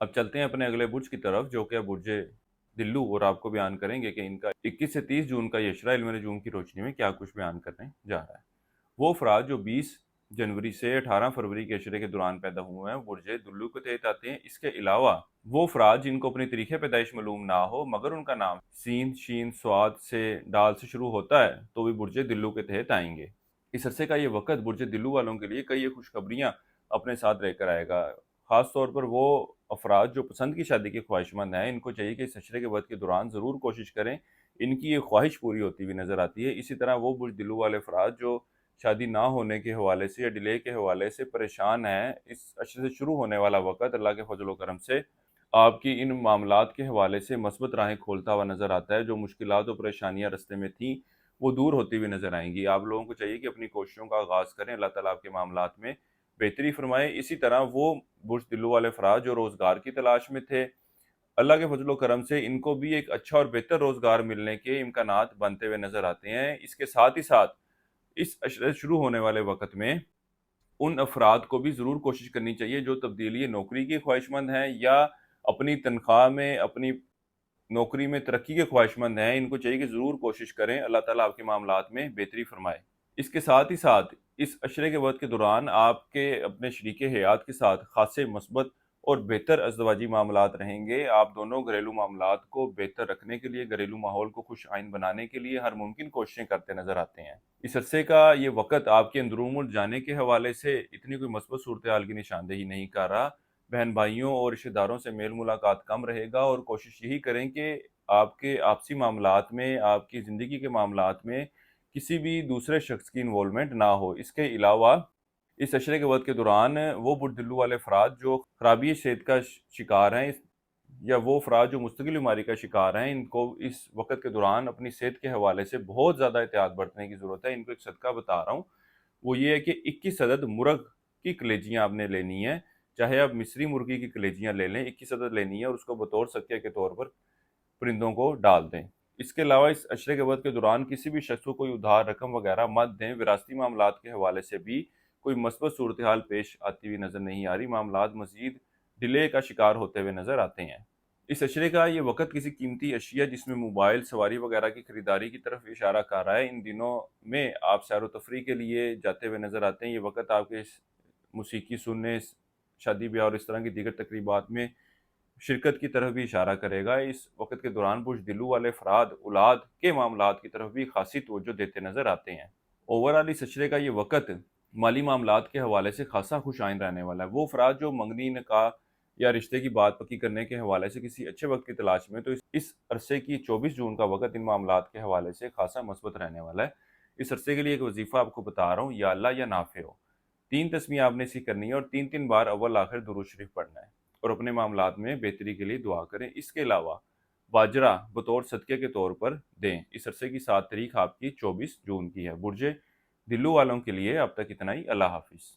اب چلتے ہیں اپنے اگلے برج کی طرف جو کہ برج دلو، اور آپ کو بیان کریں گے کہ ان کا 21 سے 30 جون کا یشرا علم نجوم کی روشنی میں کیا کچھ بیان کرنے جا رہا ہے۔ وہ افراد جو 20 جنوری سے 18 فروری کے عشرے کے دوران پیدا ہوئے ہیں برج دلو کے تحت آتے ہیں۔ اس کے علاوہ وہ افراد جن کو اپنی تاریخ پیدائش معلوم نہ ہو مگر ان کا نام سین، شین، سواد سے، ڈال سے شروع ہوتا ہے تو بھی برج دلو کے تحت آئیں گے۔ اس عرصے کا یہ وقت برج دلو والوں کے لیے کئی خوشخبریاں اپنے ساتھ لے کر آئے گا۔ خاص طور پر وہ افراد جو پسند کی شادی کے خواہش مند ہیں، ان کو چاہیے کہ اس عشرے کے وقت کے دوران ضرور کوشش کریں، ان کی یہ خواہش پوری ہوتی ہوئی نظر آتی ہے۔ اسی طرح وہ برج دلو والے افراد جو شادی نہ ہونے کے حوالے سے یا ڈیلے کے حوالے سے پریشان ہیں، اس عشرے سے شروع ہونے والا وقت اللہ کے فضل و کرم سے آپ کی ان معاملات کے حوالے سے مثبت راہیں کھولتا ہوا نظر آتا ہے۔ جو مشکلات و پریشانیاں رستے میں تھیں وہ دور ہوتی ہوئی نظر آئیں گی۔ آپ لوگوں کو چاہیے کہ اپنی کوششوں کا آغاز کریں، اللہ تعالیٰ آپ کے معاملات میں بہتری فرمائے۔ اسی طرح وہ برج دلو والے افراد جو روزگار کی تلاش میں تھے، اللہ کے فضل و کرم سے ان کو بھی ایک اچھا اور بہتر روزگار ملنے کے امکانات بنتے ہوئے نظر آتے ہیں۔ اس کے ساتھ ہی ساتھ اس عشرے شروع ہونے والے وقت میں ان افراد کو بھی ضرور کوشش کرنی چاہیے جو تبدیلی نوکری کے خواہش مند ہیں یا اپنی تنخواہ میں، اپنی نوکری میں ترقی کے خواہش مند ہیں، ان کو چاہیے کہ ضرور کوشش کریں، اللہ تعالیٰ آپ کے معاملات میں بہتری فرمائے۔ اس کے ساتھ ہی ساتھ اس عشرے کے وقت کے دوران آپ کے اپنے شریک حیات کے ساتھ خاصے مثبت اور بہتر ازدواجی معاملات رہیں گے۔ آپ دونوں گھریلو معاملات کو بہتر رکھنے کے لیے، گھریلو ماحول کو خوش آئند بنانے کے لیے ہر ممکن کوششیں کرتے نظر آتے ہیں۔ اس عرصے کا یہ وقت آپ کے اندرون جانے کے حوالے سے اتنی کوئی مثبت صورتحال کی نشاندہی نہیں کر رہا۔ بہن بھائیوں اور رشتہ داروں سے میل ملاقات کم رہے گا، اور کوشش یہی کریں کہ آپ کے آپسی معاملات میں، آپ کی زندگی کے معاملات میں کسی بھی دوسرے شخص کی انوالومنٹ نہ ہو۔ اس کے علاوہ اس عشرے کے وقت کے دوران وہ برج دلو والے افراد جو خرابی صحت کا شکار ہیں یا وہ افراد جو مستقل بیماری کا شکار ہیں، ان کو اس وقت کے دوران اپنی صحت کے حوالے سے بہت زیادہ احتیاط برتنے کی ضرورت ہے۔ ان کو ایک صدقہ بتا رہا ہوں، وہ یہ ہے کہ 21 عدد مرغ کی کلیجیاں آپ نے لینی ہیں، چاہے آپ مصری مرغی کی کلیجیاں لے لیں، 21 عدد لینی ہے اور اس کو بطور صدقے کے طور پر پرندوں کو ڈال دیں۔ اس کے علاوہ اس عشرے کے وقت کے دوران کسی بھی شخص کو کوئی ادھار رقم وغیرہ مت دیں۔ وراثتی معاملات کے حوالے سے بھی کوئی مثبت صورتحال پیش آتی ہوئی نظر نہیں آ رہی، معاملات مزید ڈیلے کا شکار ہوتے ہوئے نظر آتے ہیں۔ اس عشرے کا یہ وقت کسی قیمتی اشیاء جس میں موبائل، سواری وغیرہ کی خریداری کی طرف اشارہ کر رہا ہے۔ ان دنوں میں آپ سیر و تفریح کے لیے جاتے ہوئے نظر آتے ہیں۔ یہ وقت آپ کے موسیقی سننے، شادی بیاہ اور اس طرح کی دیگر تقریبات میں شرکت کی طرف بھی اشارہ کرے گا۔ اس وقت کے دوران برج دلو والے افراد اولاد کے معاملات کی طرف بھی خاصی توجہ دیتے نظر آتے ہیں۔ اوورآل اس عشرے کا یہ وقت مالی معاملات کے حوالے سے خاصا خوش آئند رہنے والا ہے۔ وہ افراد جو منگنی، نکاح یا رشتے کی بات پکی کرنے کے حوالے سے کسی اچھے وقت کی تلاش میں، تو اس عرصے کی 24 جون کا وقت ان معاملات کے حوالے سے خاصا مثبت رہنے والا ہے۔ اس عرصے کے لیے ایک وظیفہ آپ کو بتا رہا ہوں، یا اللہ یا نافع ہو۔ 3 تسمیہ آپ نے اسی کرنی ہے اور 3 بار اول آخر درود شریف پڑھنا ہے اور اپنے معاملات میں بہتری کے لیے دعا کریں۔ اس کے علاوہ باجرہ بطور صدقے کے طور پر دیں۔ اس عرصے کی 7 تاریخ آپ کی 24 جون کی ہے۔ برج دلو والوں کے لیے اب تک اتنا ہی۔ اللہ حافظ۔